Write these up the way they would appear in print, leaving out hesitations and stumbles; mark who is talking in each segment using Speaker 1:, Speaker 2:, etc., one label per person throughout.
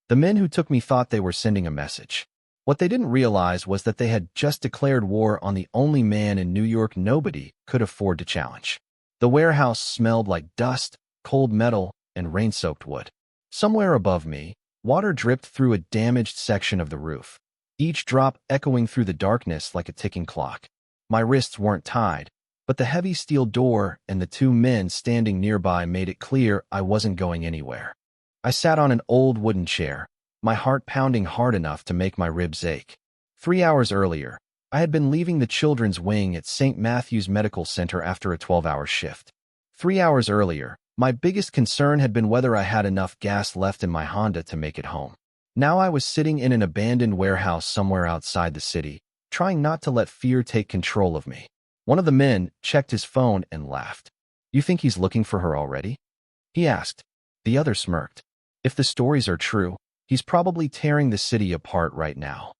Speaker 1: The men who took me thought they were sending a message. What they didn't realize was that they had just declared war on the only man in New York nobody could afford to challenge. The warehouse smelled like dust, cold metal, and rain-soaked wood. Somewhere above me, water dripped through a damaged section of the roof, each drop echoing through the darkness like a ticking clock. My wrists weren't tied, but the heavy steel door and the two men standing nearby made it clear I wasn't going anywhere. I sat on an old wooden chair, my heart pounding hard enough to make my ribs ache. 3 hours earlier, I had been leaving the children's wing at St. Matthew's Medical Center after a 12-hour shift. 3 hours earlier, my biggest concern had been whether I had enough gas left in my Honda to make it home. Now I was sitting in an abandoned warehouse somewhere outside the city, trying not to let fear take control of me. One of the men checked his phone and laughed. "You think he's looking for her already?" he asked. The other smirked. "If the stories are true, he's probably tearing the city apart right now."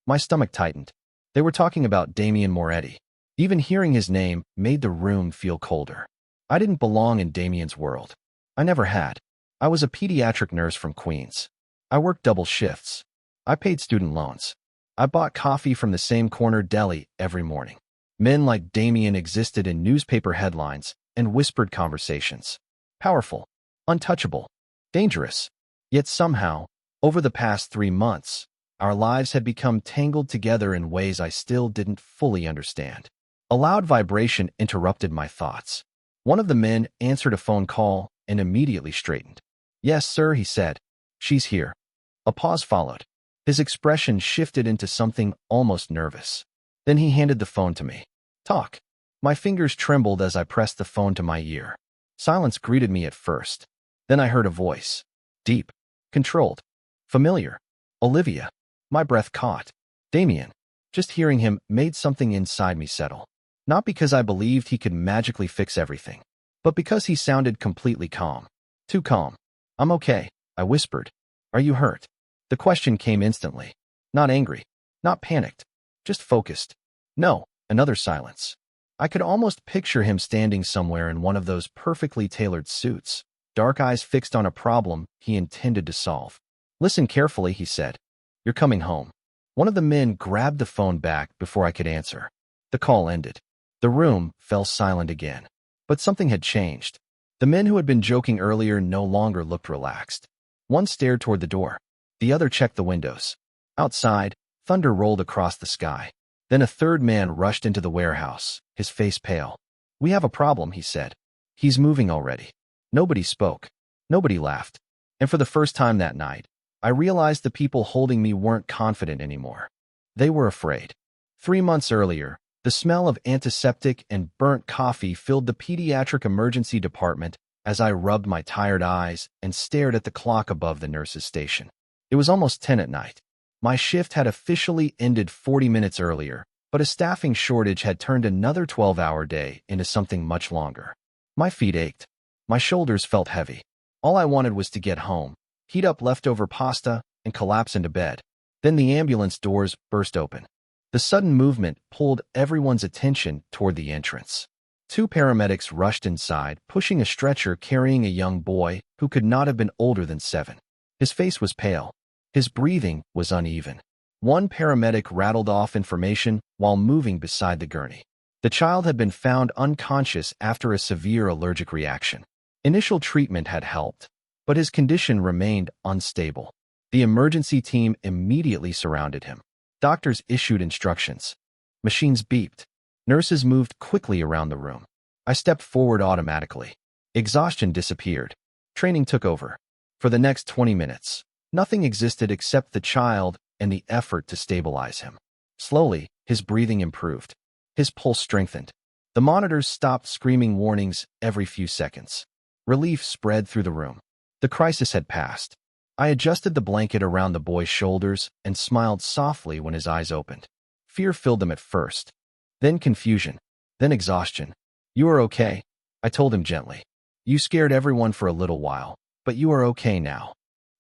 Speaker 1: My stomach tightened. They were talking about Damien Moretti. Even hearing his name made the room feel colder. I didn't belong in Damien's world. I never had. I was a pediatric nurse from Queens. I worked double shifts. I paid student loans. I bought coffee from the same corner deli every morning. Men like Damien existed in newspaper headlines and whispered conversations. Powerful, untouchable, dangerous. Yet somehow, over the past 3 months, our lives had become tangled together in ways I still didn't fully understand. A loud vibration interrupted my thoughts. One of the men answered a phone call and immediately straightened. "Yes, sir," he said. "She's here." A pause followed. His expression shifted into something almost nervous. Then he handed the phone to me. "Talk." My fingers trembled as I pressed the phone to my ear. Silence greeted me at first. Then I heard a voice. Deep, controlled, familiar. "Olivia." My breath caught. Damien. Just hearing him made something inside me settle. Not because I believed he could magically fix everything, but because he sounded completely calm. Too calm. "I'm okay," I whispered. "Are you hurt?" The question came instantly. Not angry, not panicked, just focused. "No." Another silence. I could almost picture him standing somewhere in one of those perfectly tailored suits, dark eyes fixed on a problem he intended to solve. "Listen carefully," he said. "You're coming home." One of the men grabbed the phone back before I could answer. The call ended. The room fell silent again. But something had changed. The men who had been joking earlier no longer looked relaxed. One stared toward the door. The other checked the windows. Outside, thunder rolled across the sky. Then a third man rushed into the warehouse, his face pale. "We have a problem," he said. "He's moving already." Nobody spoke. Nobody laughed. And for the first time that night, I realized the people holding me weren't confident anymore. They were afraid. 3 months earlier, the smell of antiseptic and burnt coffee filled the pediatric emergency department as I rubbed my tired eyes and stared at the clock above the nurse's station. It was almost 10 at night. My shift had officially ended 40 minutes earlier, but a staffing shortage had turned another 12-hour day into something much longer. My feet ached. My shoulders felt heavy. All I wanted was to get home, heat up leftover pasta, and collapse into bed. Then the ambulance doors burst open. The sudden movement pulled everyone's attention toward the entrance. 2 paramedics rushed inside, pushing a stretcher carrying a young boy who could not have been older than 7. His face was pale. His breathing was uneven. One paramedic rattled off information while moving beside the gurney. The child had been found unconscious after a severe allergic reaction. Initial treatment had helped, but his condition remained unstable. The emergency team immediately surrounded him. Doctors issued instructions. Machines beeped. Nurses moved quickly around the room. I stepped forward automatically. Exhaustion disappeared. Training took over. For the next 20 minutes, nothing existed except the child and the effort to stabilize him. Slowly, his breathing improved. His pulse strengthened. The monitors stopped screaming warnings every few seconds. Relief spread through the room. The crisis had passed. I adjusted the blanket around the boy's shoulders and smiled softly when his eyes opened. Fear filled them at first, then confusion, then exhaustion. "You are okay," I told him gently. "You scared everyone for a little while, but you are okay now."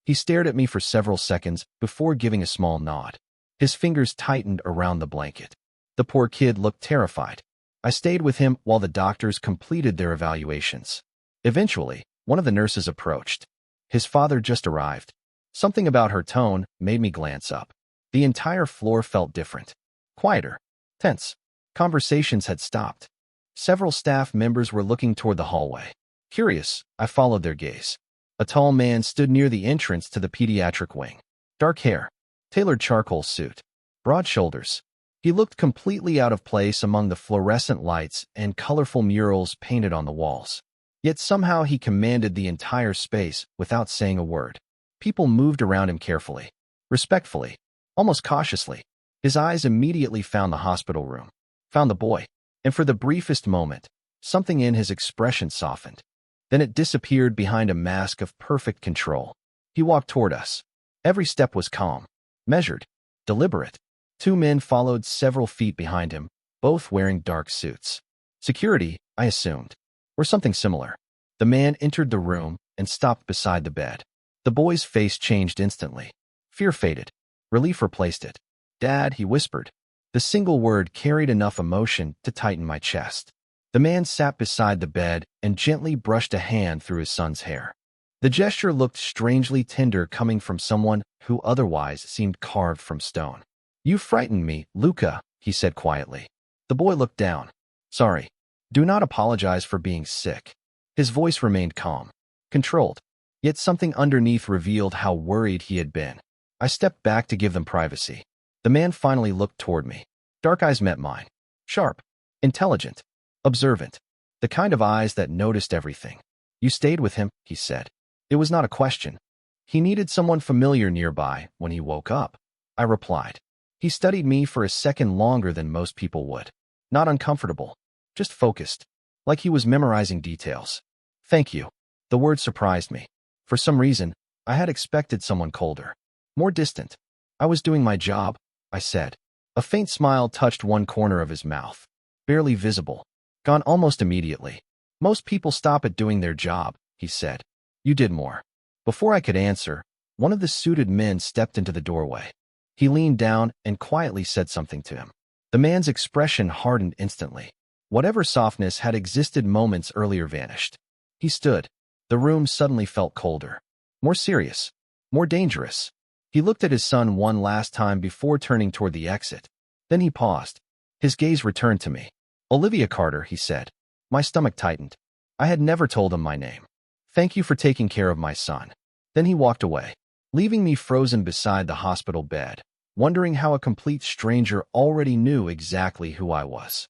Speaker 1: He stared at me for several seconds before giving a small nod. His fingers tightened around the blanket. The poor kid looked terrified. I stayed with him while the doctors completed their evaluations. Eventually, one of the nurses approached. His father just arrived. Something about her tone made me glance up. The entire floor felt different. Quieter. Tense. Conversations had stopped. Several staff members were looking toward the hallway. Curious, I followed their gaze. A tall man stood near the entrance to the pediatric wing. Dark hair. Tailored charcoal suit. Broad shoulders. He looked completely out of place among the fluorescent lights and colorful murals painted on the walls. Yet somehow he commanded the entire space without saying a word. People moved around him carefully, respectfully, almost cautiously. His eyes immediately found the hospital room, found the boy, and for the briefest moment, something in his expression softened. Then it disappeared behind a mask of perfect control. He walked toward us. Every step was calm, measured, deliberate. Two men followed several feet behind him, both wearing dark suits. Security, I assumed, or something similar. The man entered the room and stopped beside the bed. The boy's face changed instantly. Fear faded. Relief replaced it. "Dad," he whispered. The single word carried enough emotion to tighten my chest. The man sat beside the bed and gently brushed a hand through his son's hair. The gesture looked strangely tender coming from someone who otherwise seemed carved from stone. "You frightened me, Luca," he said quietly. The boy looked down. "Sorry. Do not apologize for being sick." His voice remained calm, controlled, yet something underneath revealed how worried he had been. I stepped back to give them privacy. The man finally looked toward me. Dark eyes met mine. Sharp, intelligent, observant. The kind of eyes that noticed everything. "You stayed with him," he said. It was not a question. He needed someone familiar nearby when he woke up, I replied. He studied me for a second longer than most people would. Not uncomfortable, just focused, like he was memorizing details. "Thank you." The word surprised me. For some reason, I had expected someone colder, more distant. "I was doing my job," I said. A faint smile touched one corner of his mouth, barely visible, gone almost immediately. "Most people stop at doing their job," he said. "You did more." Before I could answer, one of the suited men stepped into the doorway. He leaned down and quietly said something to him. The man's expression hardened instantly. Whatever softness had existed moments earlier vanished. He stood. The room suddenly felt colder, more serious, more dangerous. He looked at his son one last time before turning toward the exit. Then he paused. His gaze returned to me. "Olivia Carter," he said. My stomach tightened. I had never told him my name. "Thank you for taking care of my son." Then he walked away, leaving me frozen beside the hospital bed, wondering how a complete stranger already knew exactly who I was.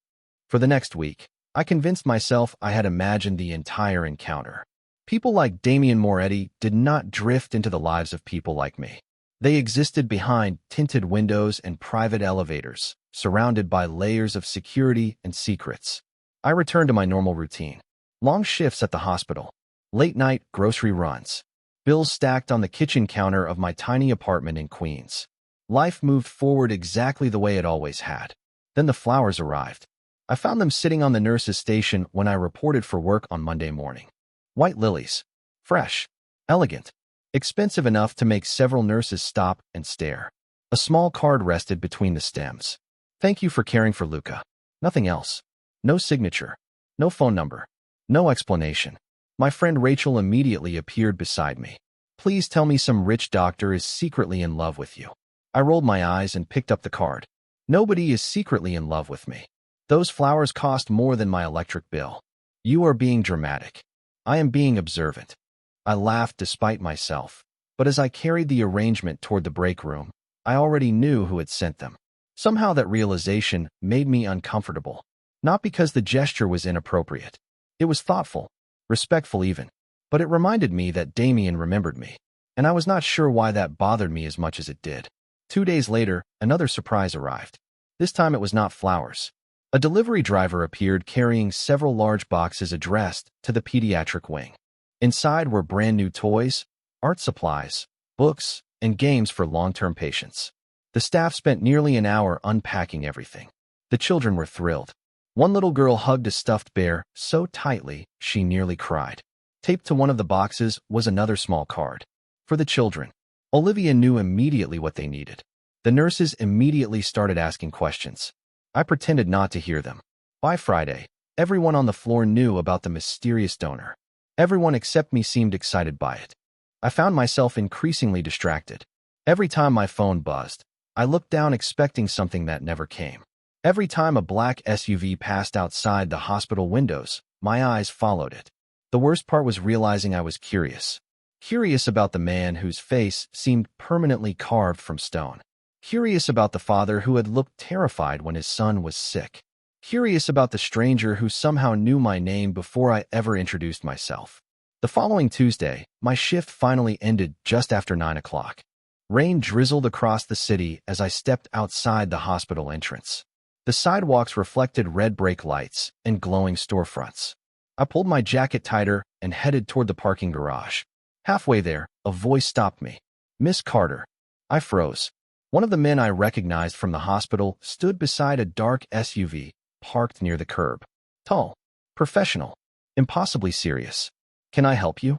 Speaker 1: For the next week, I convinced myself I had imagined the entire encounter. People like Damian Moretti did not drift into the lives of people like me. They existed behind tinted windows and private elevators, surrounded by layers of security and secrets. I returned to my normal routine. Long shifts at the hospital, late-night grocery runs, bills stacked on the kitchen counter of my tiny apartment in Queens. Life moved forward exactly the way it always had. Then the flowers arrived. I found them sitting on the nurse's station when I reported for work on Monday morning. White lilies. Fresh. Elegant. Expensive enough to make several nurses stop and stare. A small card rested between the stems. "Thank you for caring for Luca." Nothing else. No signature. No phone number. No explanation. My friend Rachel immediately appeared beside me. "Please tell me some rich doctor is secretly in love with you." I rolled my eyes and picked up the card. "Nobody is secretly in love with me. Those flowers cost more than my electric bill." "You are being dramatic." "I am being observant." I laughed despite myself, but as I carried the arrangement toward the break room, I already knew who had sent them. Somehow that realization made me uncomfortable. Not because the gesture was inappropriate. It was thoughtful, respectful even, but it reminded me that Damien remembered me, and I was not sure why that bothered me as much as it did. 2 days later, another surprise arrived. This time it was not flowers. A delivery driver appeared carrying several large boxes addressed to the pediatric wing. Inside were brand new toys, art supplies, books, and games for long-term patients. The staff spent nearly an hour unpacking everything. The children were thrilled. One little girl hugged a stuffed bear so tightly she nearly cried. Taped to one of the boxes was another small card. For the children. Olivia knew immediately what they needed. The nurses immediately started asking questions. I pretended not to hear them. By Friday, everyone on the floor knew about the mysterious donor. Everyone except me seemed excited by it. I found myself increasingly distracted. Every time my phone buzzed, I looked down expecting something that never came. Every time a black SUV passed outside the hospital windows, my eyes followed it. The worst part was realizing I was curious. Curious about the man whose face seemed permanently carved from stone. Curious about the father who had looked terrified when his son was sick. Curious about the stranger who somehow knew my name before I ever introduced myself. The following Tuesday, my shift finally ended just after 9 o'clock. Rain drizzled across the city as I stepped outside the hospital entrance. The sidewalks reflected red brake lights and glowing storefronts. I pulled my jacket tighter and headed toward the parking garage. Halfway there, a voice stopped me. "Miss Carter." I froze. One of the men I recognized from the hospital stood beside a dark SUV parked near the curb. Tall, professional, impossibly serious. "Can I help you?"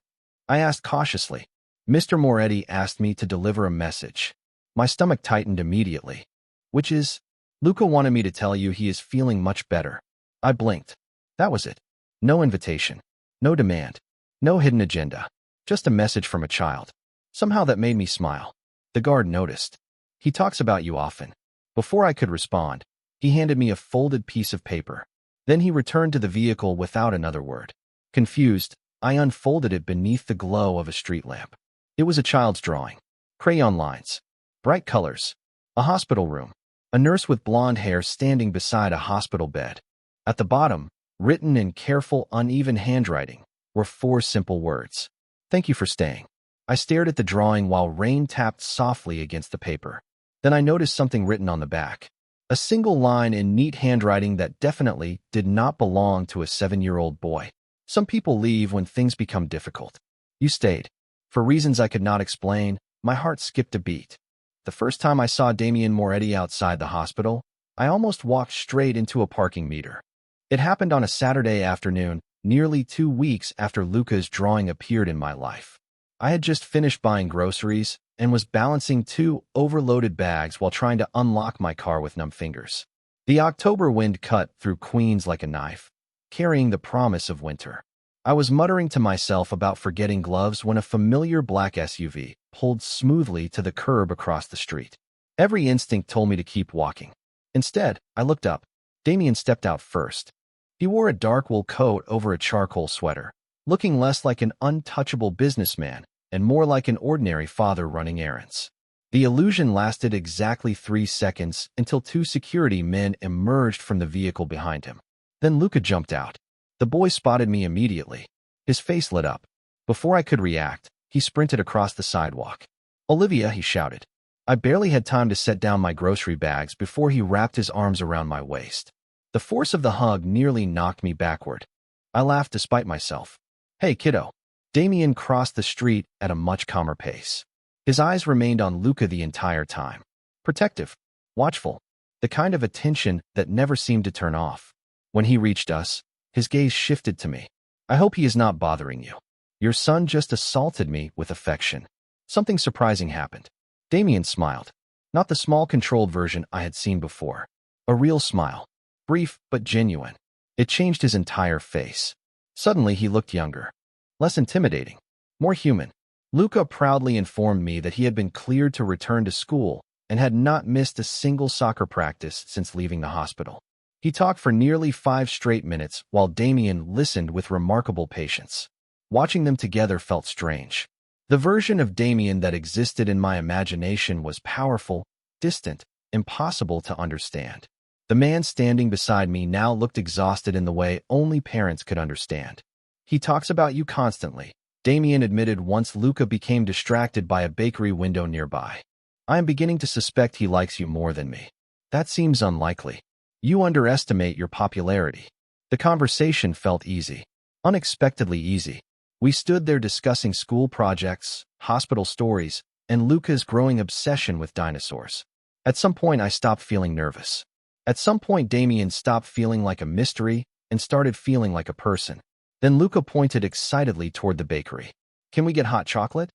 Speaker 1: I asked cautiously. "Mr. Moretti asked me to deliver a message." My stomach tightened immediately. "Which is?" "Luca wanted me to tell you he is feeling much better." I blinked. That was it. No invitation. No demand. No hidden agenda. Just a message from a child. Somehow that made me smile. The guard noticed. "He talks about you often." Before I could respond, he handed me a folded piece of paper. Then he returned to the vehicle without another word. Confused, I unfolded it beneath the glow of a street lamp. It was a child's drawing. Crayon lines. Bright colors. A hospital room. A nurse with blonde hair standing beside a hospital bed. At the bottom, written in careful, uneven handwriting, were 4 simple words. "Thank you for staying." I stared at the drawing while rain tapped softly against the paper. Then I noticed something written on the back. A single line in neat handwriting that definitely did not belong to a 7-year-old boy. "Some people leave when things become difficult. You stayed." For reasons I could not explain, my heart skipped a beat. The first time I saw Damien Moretti outside the hospital, I almost walked straight into a parking meter. It happened on a Saturday afternoon, nearly 2 weeks after Luca's drawing appeared in my life. I had just finished buying groceries and was balancing 2 overloaded bags while trying to unlock my car with numb fingers. The October wind cut through Queens like a knife, carrying the promise of winter. I was muttering to myself about forgetting gloves when a familiar black SUV pulled smoothly to the curb across the street. Every instinct told me to keep walking. Instead, I looked up. Damien stepped out first. He wore a dark wool coat over a charcoal sweater, looking less like an untouchable businessman and more like an ordinary father running errands. The illusion lasted exactly 3 seconds until 2 security men emerged from the vehicle behind him. Then Luca jumped out. The boy spotted me immediately. His face lit up. Before I could react, he sprinted across the sidewalk. "Olivia," he shouted. I barely had time to set down my grocery bags before he wrapped his arms around my waist. The force of the hug nearly knocked me backward. I laughed despite myself. "Hey, kiddo." Damien crossed the street at a much calmer pace. His eyes remained on Luca the entire time. Protective, watchful, the kind of attention that never seemed to turn off. When he reached us, his gaze shifted to me. "I hope he is not bothering you. Your son just assaulted me with affection." Something surprising happened. Damien smiled. Not the small, controlled version I had seen before. A real smile. Brief, but genuine. It changed his entire face. Suddenly, he looked younger. Less intimidating. More human. Luca proudly informed me that he had been cleared to return to school and had not missed a single soccer practice since leaving the hospital. He talked for nearly 5 straight minutes while Damien listened with remarkable patience. Watching them together felt strange. The version of Damien that existed in my imagination was powerful, distant, impossible to understand. The man standing beside me now looked exhausted in the way only parents could understand. "He talks about you constantly," Damien admitted once Luca became distracted by a bakery window nearby. "I am beginning to suspect he likes you more than me." "That seems unlikely. You underestimate your popularity." The conversation felt easy. Unexpectedly easy. We stood there discussing school projects, hospital stories, and Luca's growing obsession with dinosaurs. At some point, I stopped feeling nervous. At some point, Damien stopped feeling like a mystery and started feeling like a person. Then Luca pointed excitedly toward the bakery. "Can we get hot chocolate?"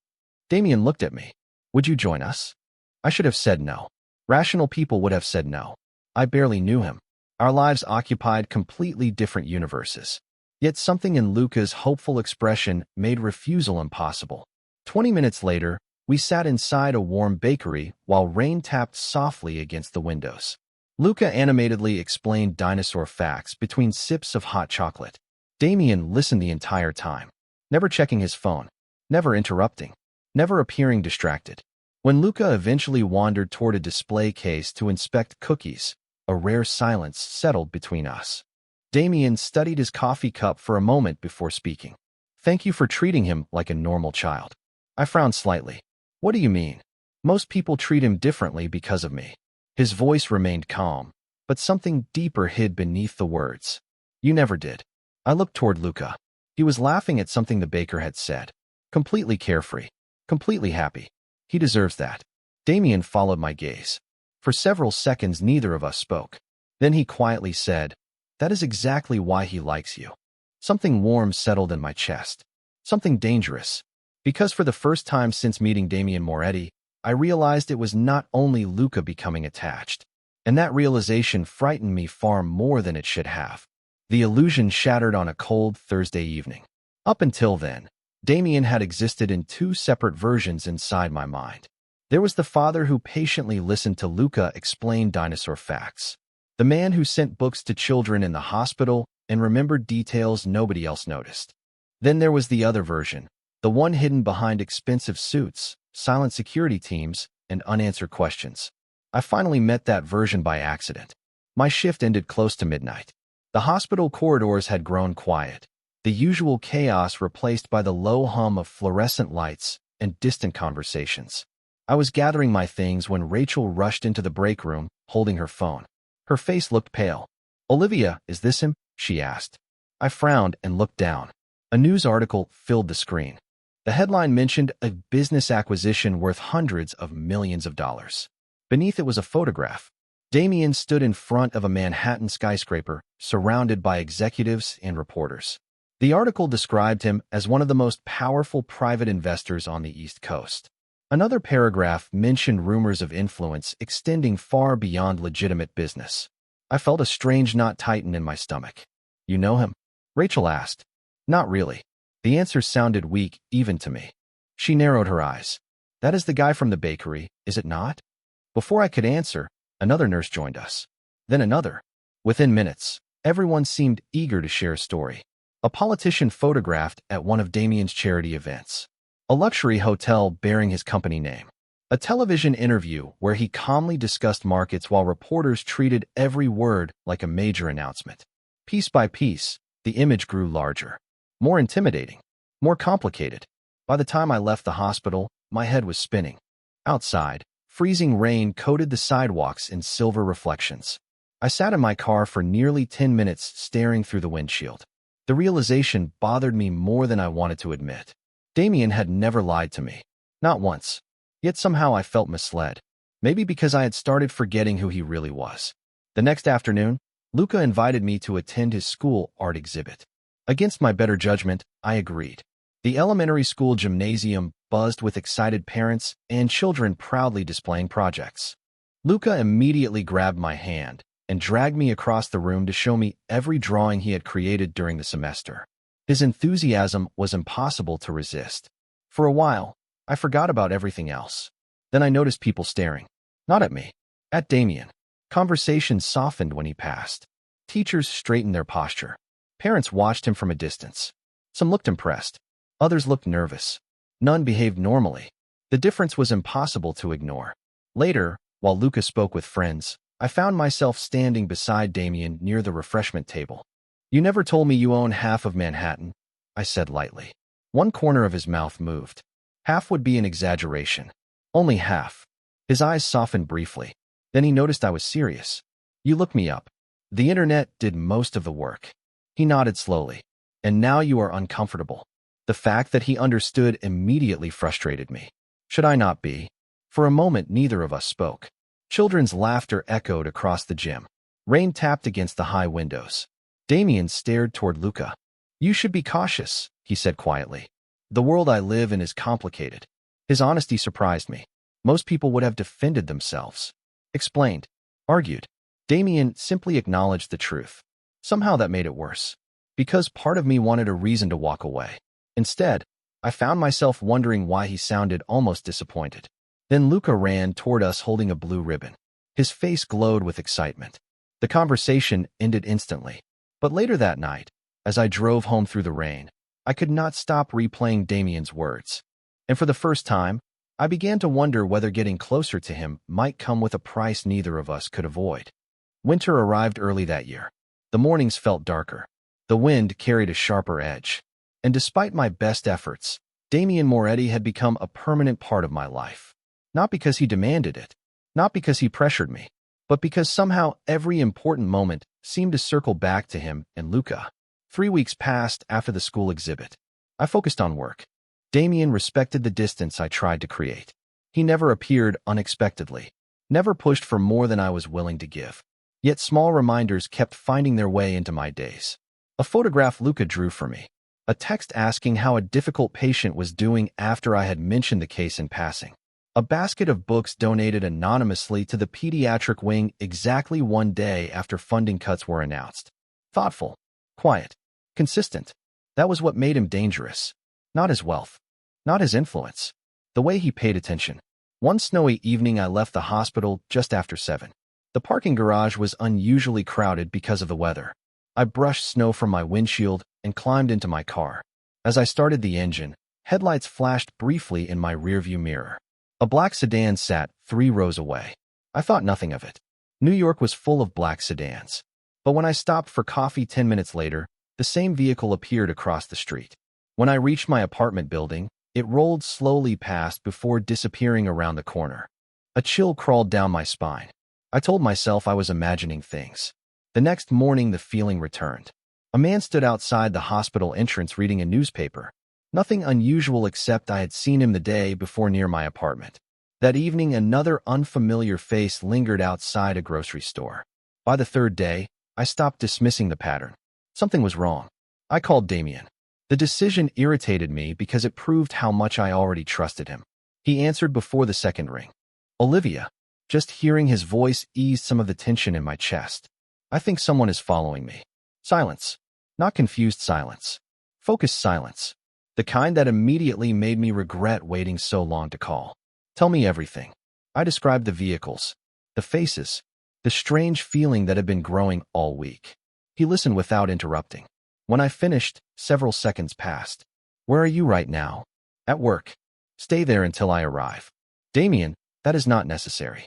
Speaker 1: Damien looked at me. "Would you join us?" I should have said no. Rational people would have said no. I barely knew him. Our lives occupied completely different universes. Yet something in Luca's hopeful expression made refusal impossible. 20 minutes later, we sat inside a warm bakery while rain tapped softly against the windows. Luca animatedly explained dinosaur facts between sips of hot chocolate. Damien listened the entire time, never checking his phone, never interrupting, never appearing distracted. When Luca eventually wandered toward a display case to inspect cookies, a rare silence settled between us. Damien studied his coffee cup for a moment before speaking. "Thank you for treating him like a normal child." I frowned slightly. "What do you mean?" "Most people treat him differently because of me." His voice remained calm, but something deeper hid beneath the words. "You never did." I looked toward Luca. He was laughing at something the baker had said. Completely carefree. Completely happy. He deserves that. Damien followed my gaze. For several seconds, neither of us spoke. Then he quietly said, "That is exactly why he likes you." Something warm settled in my chest. Something dangerous. Because for the first time since meeting Damien Moretti, I realized it was not only Luca becoming attached. And that realization frightened me far more than it should have. The illusion shattered on a cold Thursday evening. Up until then, Damien had existed in two separate versions inside my mind. There was the father who patiently listened to Luca explain dinosaur facts. The man who sent books to children in the hospital and remembered details nobody else noticed. Then there was the other version, the one hidden behind expensive suits, silent security teams, and unanswered questions. I finally met that version by accident. My shift ended close to midnight. The hospital corridors had grown quiet, the usual chaos replaced by the low hum of fluorescent lights and distant conversations. I was gathering my things when Rachel rushed into the break room, holding her phone. Her face looked pale. "Olivia, is this him?" she asked. I frowned and looked down. A news article filled the screen. The headline mentioned a business acquisition worth hundreds of millions of dollars. Beneath it was a photograph. Damien stood in front of a Manhattan skyscraper, surrounded by executives and reporters. The article described him as one of the most powerful private investors on the East Coast. Another paragraph mentioned rumors of influence extending far beyond legitimate business. I felt a strange knot tighten in my stomach. "You know him?" Rachel asked. "Not really." The answer sounded weak even to me. She narrowed her eyes. "That is the guy from the bakery, is it not?" Before I could answer, another nurse joined us. Then another. Within minutes, everyone seemed eager to share a story. A politician photographed at one of Damien's charity events. A luxury hotel bearing his company name. A television interview where he calmly discussed markets while reporters treated every word like a major announcement. Piece by piece, the image grew larger. More intimidating, more complicated. By the time I left the hospital, my head was spinning. Outside, freezing rain coated the sidewalks in silver reflections. I sat in my car for nearly 10 minutes staring through the windshield. The realization bothered me more than I wanted to admit. Damien had never lied to me. Not once. Yet somehow I felt misled. Maybe because I had started forgetting who he really was. The next afternoon, Luca invited me to attend his school art exhibit. Against my better judgment, I agreed. The elementary school gymnasium buzzed with excited parents and children proudly displaying projects. Luca immediately grabbed my hand and dragged me across the room to show me every drawing he had created during the semester. His enthusiasm was impossible to resist. For a while, I forgot about everything else. Then I noticed people staring. Not at me, at Damien. Conversations softened when he passed. Teachers straightened their posture. Parents watched him from a distance. Some looked impressed. Others looked nervous. None behaved normally. The difference was impossible to ignore. Later, while Luca spoke with friends, I found myself standing beside Damien near the refreshment table. "You never told me you own half of Manhattan," I said lightly. One corner of his mouth moved. Half would be an exaggeration. Only half. His eyes softened briefly. Then he noticed I was serious. "You looked me up. The internet did most of the work." He nodded slowly. "And now you are uncomfortable." The fact that he understood immediately frustrated me. Should I not be? For a moment, neither of us spoke. Children's laughter echoed across the gym. Rain tapped against the high windows. Damien stared toward Luca. "You should be cautious," he said quietly. "The world I live in is complicated." His honesty surprised me. Most people would have defended themselves. Explained. Argued. Damien simply acknowledged the truth. Somehow that made it worse. Because part of me wanted a reason to walk away. Instead, I found myself wondering why he sounded almost disappointed. Then Luca ran toward us holding a blue ribbon. His face glowed with excitement. The conversation ended instantly. But later that night, as I drove home through the rain, I could not stop replaying Damien's words. And for the first time, I began to wonder whether getting closer to him might come with a price neither of us could avoid. Winter arrived early that year. The mornings felt darker. The wind carried a sharper edge. And despite my best efforts, Damien Moretti had become a permanent part of my life. Not because he demanded it, not because he pressured me, but because somehow every important moment seemed to circle back to him and Luca. 3 weeks passed after the school exhibit. I focused on work. Damien respected the distance I tried to create. He never appeared unexpectedly, never pushed for more than I was willing to give. Yet small reminders kept finding their way into my days. A photograph Luca drew for me. A text asking how a difficult patient was doing after I had mentioned the case in passing. A basket of books donated anonymously to the pediatric wing exactly 1 day after funding cuts were announced. Thoughtful, quiet, consistent. That was what made him dangerous. Not his wealth, not his influence. The way he paid attention. One snowy evening I left the hospital just after 7. The parking garage was unusually crowded because of the weather. I brushed snow from my windshield and climbed into my car. As I started the engine, headlights flashed briefly in my rearview mirror. A black sedan sat 3 rows away. I thought nothing of it. New York was full of black sedans. But when I stopped for coffee 10 minutes later, the same vehicle appeared across the street. When I reached my apartment building, it rolled slowly past before disappearing around the corner. A chill crawled down my spine. I told myself I was imagining things. The next morning, the feeling returned. A man stood outside the hospital entrance reading a newspaper. Nothing unusual except I had seen him the day before near my apartment. That evening, another unfamiliar face lingered outside a grocery store. By the 3rd day, I stopped dismissing the pattern. Something was wrong. I called Damien. The decision irritated me because it proved how much I already trusted him. He answered before the 2nd ring. Olivia. Just hearing his voice eased some of the tension in my chest. I think someone is following me. Silence. Not confused silence. Focused silence. The kind that immediately made me regret waiting so long to call. Tell me everything. I described the vehicles, the faces, the strange feeling that had been growing all week. He listened without interrupting. When I finished, several seconds passed. Where are you right now? At work. Stay there until I arrive. Damien, that is not necessary.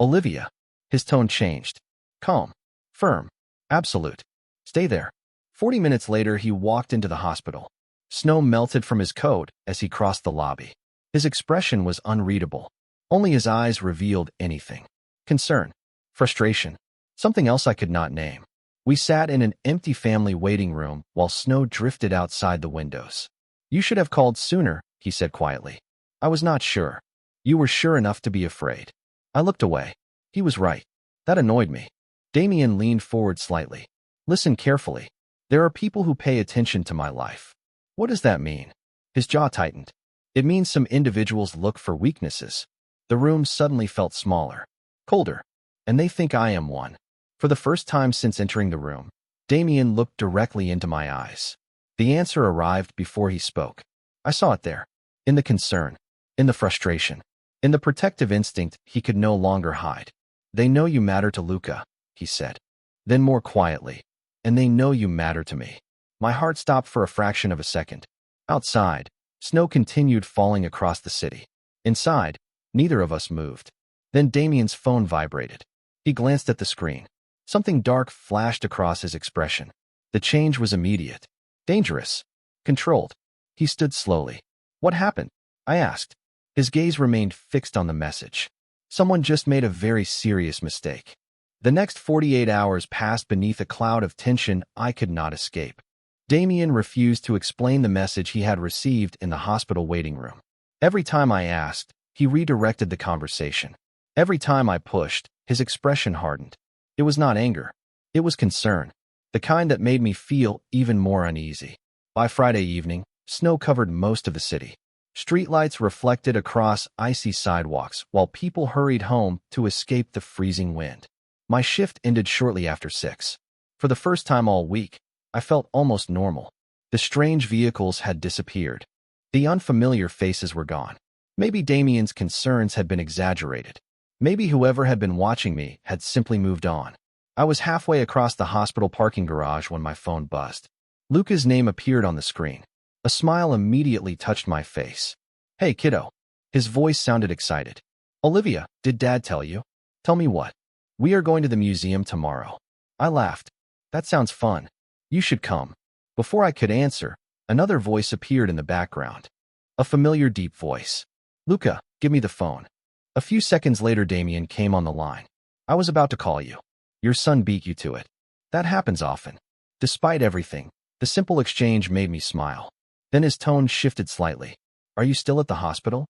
Speaker 1: Olivia. His tone changed. Calm. Firm. Absolute. Stay there. 40 minutes later, he walked into the hospital. Snow melted from his coat as he crossed the lobby. His expression was unreadable. Only his eyes revealed anything. Concern. Frustration. Something else I could not name. We sat in an empty family waiting room while snow drifted outside the windows. You should have called sooner, he said quietly. I was not sure. You were sure enough to be afraid. I looked away. He was right. That annoyed me. Damien leaned forward slightly. Listen carefully. There are people who pay attention to my life. What does that mean? His jaw tightened. It means some individuals look for weaknesses. The room suddenly felt smaller, colder, and they think I am one. For the first time since entering the room, Damien looked directly into my eyes. The answer arrived before he spoke. I saw it there, in the concern, in the frustration, in the protective instinct he could no longer hide. They know you matter to Luca, he said. Then more quietly, and they know you matter to me. My heart stopped for a fraction of a second. Outside, snow continued falling across the city. Inside, neither of us moved. Then Damien's phone vibrated. He glanced at the screen. Something dark flashed across his expression. The change was immediate. Dangerous. Controlled. He stood slowly. What happened? I asked. His gaze remained fixed on the message. Someone just made a very serious mistake. The next 48 hours passed beneath a cloud of tension I could not escape. Damien refused to explain the message he had received in the hospital waiting room. Every time I asked, he redirected the conversation. Every time I pushed, his expression hardened. It was not anger. It was concern, the kind that made me feel even more uneasy. By Friday evening, snow covered most of the city. Streetlights reflected across icy sidewalks while people hurried home to escape the freezing wind. My shift ended shortly after 6. For the first time all week, I felt almost normal. The strange vehicles had disappeared. The unfamiliar faces were gone. Maybe Damien's concerns had been exaggerated. Maybe whoever had been watching me had simply moved on. I was halfway across the hospital parking garage when my phone buzzed. Luca's name appeared on the screen. A smile immediately touched my face. "Hey, kiddo." His voice sounded excited. "Olivia, did Dad tell you?" "Tell me what?" "We are going to the museum tomorrow." I laughed. "That sounds fun. You should come." Before I could answer, another voice appeared in the background. A familiar deep voice. "Luca, give me the phone." A few seconds later, Damien came on the line. "I was about to call you. Your son beat you to it." That happens often. Despite everything, the simple exchange made me smile. Then his tone shifted slightly. "Are you still at the hospital?"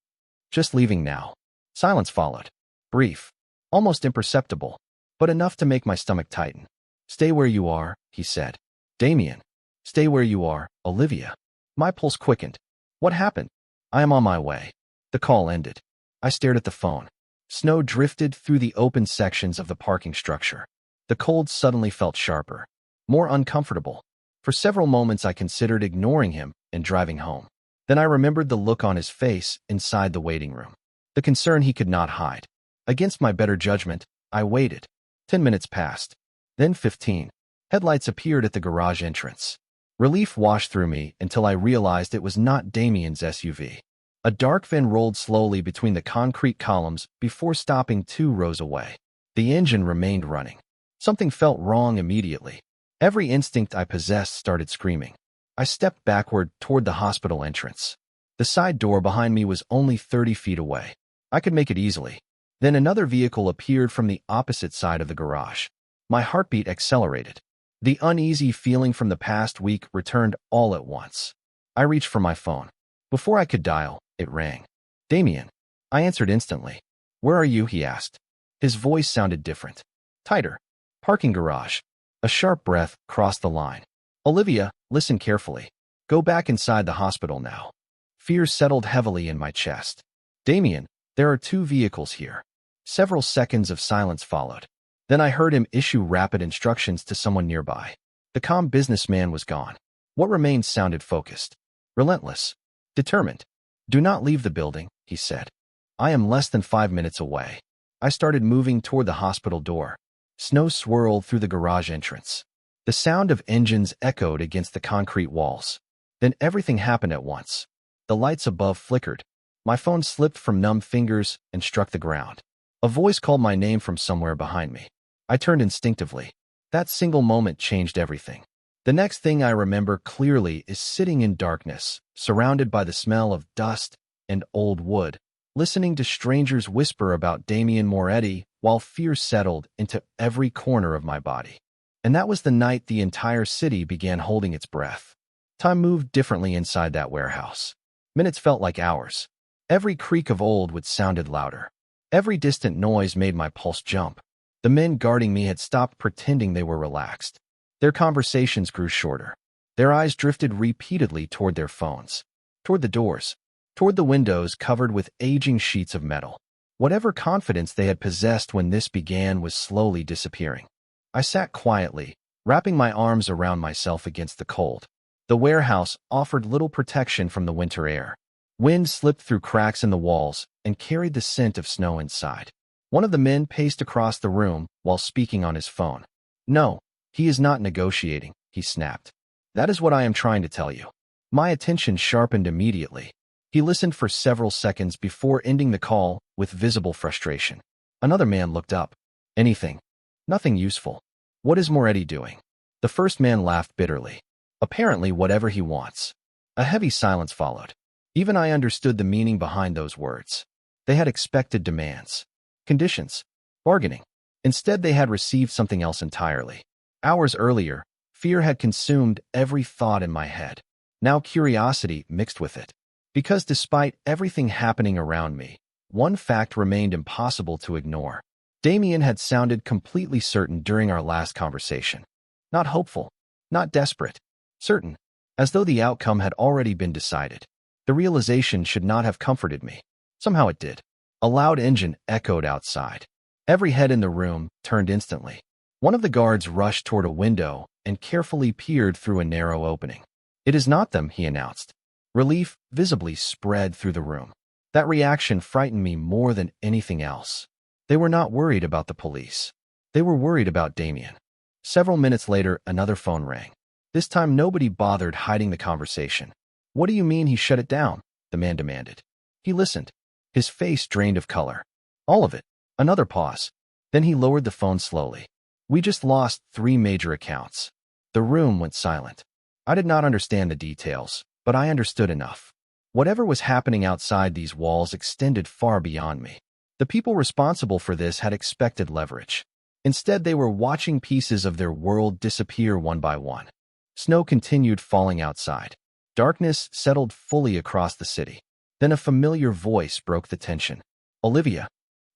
Speaker 1: "Just leaving now." Silence followed. Brief. Almost imperceptible, but enough to make my stomach tighten. "Stay where you are," he said. "Damien." "Stay where you are, Olivia." My pulse quickened. "What happened?" "I am on my way." The call ended. I stared at the phone. Snow drifted through the open sections of the parking structure. The cold suddenly felt sharper, more uncomfortable. For several moments I considered ignoring him and driving home. Then I remembered the look on his face inside the waiting room. The concern he could not hide. Against my better judgment, I waited. 10 minutes passed. Then 15. Headlights appeared at the garage entrance. Relief washed through me until I realized it was not Damien's SUV. A dark van rolled slowly between the concrete columns before stopping 2 rows away. The engine remained running. Something felt wrong immediately. Every instinct I possessed started screaming. I stepped backward toward the hospital entrance. The side door behind me was only 30 feet away. I could make it easily. Then another vehicle appeared from the opposite side of the garage. My heartbeat accelerated. The uneasy feeling from the past week returned all at once. I reached for my phone. Before I could dial, it rang. "Damien." I answered instantly. "Where are you?" he asked. His voice sounded different. Tighter. "Parking garage." A sharp breath crossed the line. "Olivia, listen carefully. Go back inside the hospital now." Fear settled heavily in my chest. "Damien, there are 2 vehicles here." Several seconds of silence followed. Then I heard him issue rapid instructions to someone nearby. The calm businessman was gone. What remained sounded focused. Relentless. Determined. "Do not leave the building," he said. "I am less than 5 minutes away." I started moving toward the hospital door. Snow swirled through the garage entrance. The sound of engines echoed against the concrete walls. Then everything happened at once. The lights above flickered. My phone slipped from numb fingers and struck the ground. A voice called my name from somewhere behind me. I turned instinctively. That single moment changed everything. The next thing I remember clearly is sitting in darkness, surrounded by the smell of dust and old wood, listening to strangers whisper about Damien Moretti while fear settled into every corner of my body. And that was the night the entire city began holding its breath. Time moved differently inside that warehouse. Minutes felt like hours. Every creak of old wood sounded louder. Every distant noise made my pulse jump. The men guarding me had stopped pretending they were relaxed. Their conversations grew shorter. Their eyes drifted repeatedly toward their phones, toward the doors, toward the windows covered with aging sheets of metal. Whatever confidence they had possessed when this began was slowly disappearing. I sat quietly, wrapping my arms around myself against the cold. The warehouse offered little protection from the winter air. Wind slipped through cracks in the walls and carried the scent of snow inside. One of the men paced across the room while speaking on his phone. "No, he is not negotiating," he snapped. "That is what I am trying to tell you." My attention sharpened immediately. He listened for several seconds before ending the call with visible frustration. Another man looked up. "Anything?" "Nothing useful." "What is Moretti doing?" The first man laughed bitterly. "Apparently whatever he wants." A heavy silence followed. Even I understood the meaning behind those words. They had expected demands. Conditions. Bargaining. Instead, they had received something else entirely. Hours earlier, fear had consumed every thought in my head. Now curiosity mixed with it. Because despite everything happening around me, one fact remained impossible to ignore. Damien had sounded completely certain during our last conversation. Not hopeful, not desperate, certain, as though the outcome had already been decided. The realization should not have comforted me. Somehow it did. A loud engine echoed outside. Every head in the room turned instantly. One of the guards rushed toward a window and carefully peered through a narrow opening. "It is not them," he announced. Relief visibly spread through the room. That reaction frightened me more than anything else. They were not worried about the police. They were worried about Damien. Several minutes later, another phone rang. This time, nobody bothered hiding the conversation. "What do you mean he shut it down?" the man demanded. He listened, his face drained of color. "All of it." Another pause. Then he lowered the phone slowly. "We just lost 3 major accounts." The room went silent. I did not understand the details, but I understood enough. Whatever was happening outside these walls extended far beyond me. The people responsible for this had expected leverage. Instead, they were watching pieces of their world disappear one by one. Snow continued falling outside. Darkness settled fully across the city. Then a familiar voice broke the tension. "Olivia."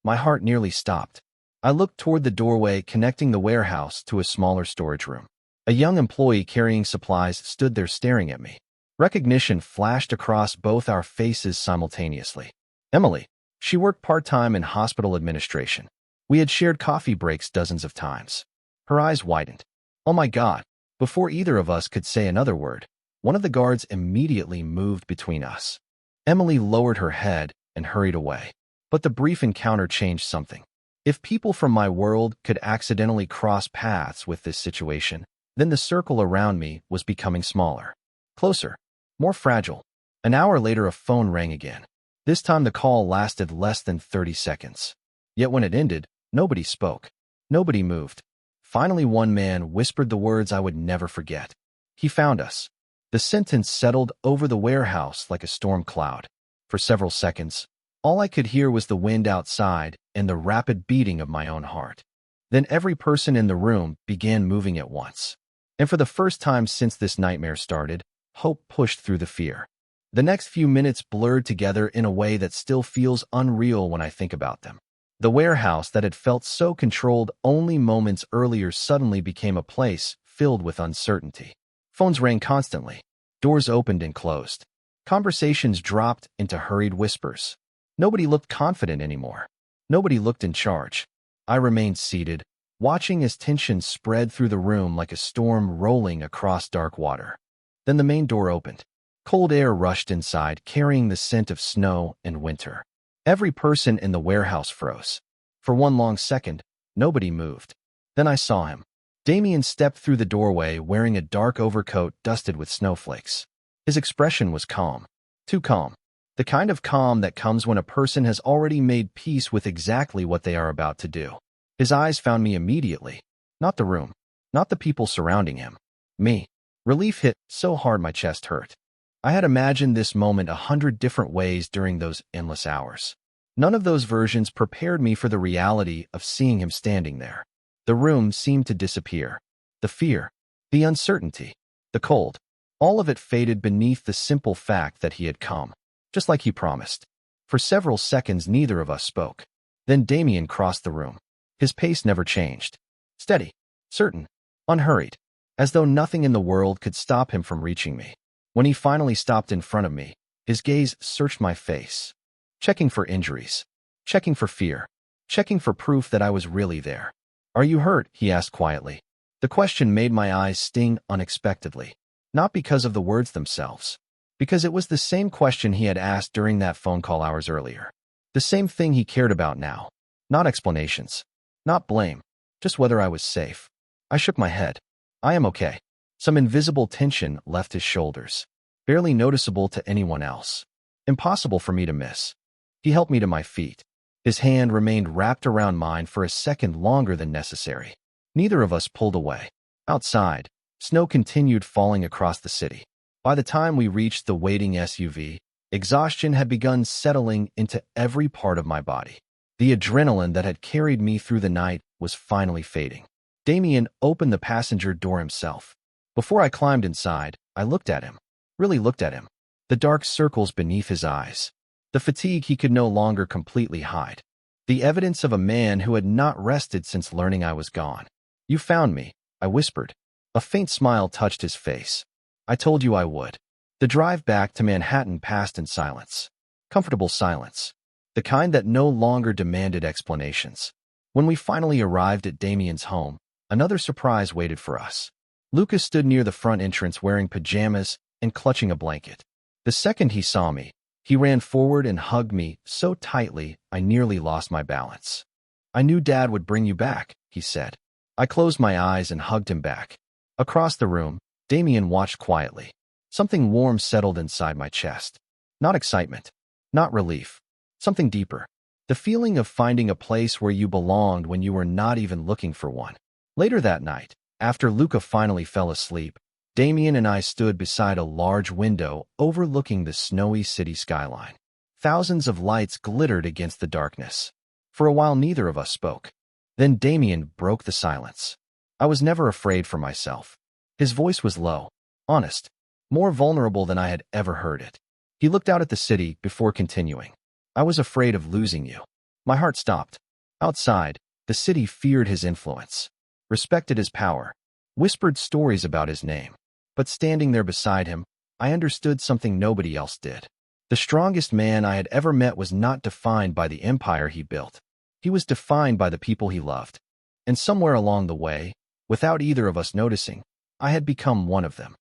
Speaker 1: My heart nearly stopped. I looked toward the doorway connecting the warehouse to a smaller storage room. A young employee carrying supplies stood there staring at me. Recognition flashed across both our faces simultaneously. Emily. She worked part-time in hospital administration. We had shared coffee breaks dozens of times. Her eyes widened. "Oh my God." Before either of us could say another word, one of the guards immediately moved between us. Emily lowered her head and hurried away. But the brief encounter changed something. If people from my world could accidentally cross paths with this situation, then the circle around me was becoming smaller, closer, more fragile. An hour later, a phone rang again. This time the call lasted less than 30 seconds. Yet when it ended, nobody spoke. Nobody moved. Finally, one man whispered the words I would never forget. "He found us." The sentence settled over the warehouse like a storm cloud. For several seconds, all I could hear was the wind outside and the rapid beating of my own heart. Then every person in the room began moving at once. And for the first time since this nightmare started, hope pushed through the fear. The next few minutes blurred together in a way that still feels unreal when I think about them. The warehouse that had felt so controlled only moments earlier suddenly became a place filled with uncertainty. Phones rang constantly. Doors opened and closed. Conversations dropped into hurried whispers. Nobody looked confident anymore. Nobody looked in charge. I remained seated, watching as tension spread through the room like a storm rolling across dark water. Then the main door opened. Cold air rushed inside, carrying the scent of snow and winter. Every person in the warehouse froze. For one long second, nobody moved. Then I saw him. Damien stepped through the doorway wearing a dark overcoat dusted with snowflakes. His expression was calm. Too calm. The kind of calm that comes when a person has already made peace with exactly what they are about to do. His eyes found me immediately. Not the room. Not the people surrounding him. Me. Relief hit so hard my chest hurt. I had imagined this moment 100 different ways during those endless hours. None of those versions prepared me for the reality of seeing him standing there. The room seemed to disappear. The fear, the uncertainty, the cold, all of it faded beneath the simple fact that he had come, just like he promised. For several seconds, neither of us spoke. Then Damien crossed the room. His pace never changed. Steady, certain, unhurried, as though nothing in the world could stop him from reaching me. When he finally stopped in front of me, his gaze searched my face, checking for injuries, checking for fear, checking for proof that I was really there. "Are you hurt?" he asked quietly. The question made my eyes sting unexpectedly, not because of the words themselves, because it was the same question he had asked during that phone call hours earlier. The same thing he cared about now. Not explanations, not blame, just whether I was safe. I shook my head. "I am okay." Some invisible tension left his shoulders, barely noticeable to anyone else. Impossible for me to miss. He helped me to my feet. His hand remained wrapped around mine for a second longer than necessary. Neither of us pulled away. Outside, snow continued falling across the city. By the time we reached the waiting SUV, exhaustion had begun settling into every part of my body. The adrenaline that had carried me through the night was finally fading. Damien opened the passenger door himself. Before I climbed inside, I looked at him. Really looked at him. The dark circles beneath his eyes. The fatigue he could no longer completely hide. The evidence of a man who had not rested since learning I was gone. "You found me," I whispered. A faint smile touched his face. "I told you I would." The drive back to Manhattan passed in silence. Comfortable silence. The kind that no longer demanded explanations. When we finally arrived at Damien's home, another surprise waited for us. Lucas stood near the front entrance wearing pajamas and clutching a blanket. The second he saw me, he ran forward and hugged me so tightly I nearly lost my balance. "I knew Dad would bring you back," he said. I closed my eyes and hugged him back. Across the room, Damien watched quietly. Something warm settled inside my chest. Not excitement, not relief, something deeper. The feeling of finding a place where you belonged when you were not even looking for one. Later that night, after Luca finally fell asleep, Damien and I stood beside a large window overlooking the snowy city skyline. Thousands of lights glittered against the darkness. For a while, neither of us spoke. Then Damien broke the silence. I was never afraid for myself. His voice was low, honest, more vulnerable than I had ever heard it. He looked out at the city before continuing. "I was afraid of losing you." My heart stopped. Outside, the city feared his influence, respected his power, whispered stories about his name. But standing there beside him, I understood something nobody else did. The strongest man I had ever met was not defined by the empire he built. He was defined by the people he loved. And somewhere along the way, without either of us noticing, I had become one of them.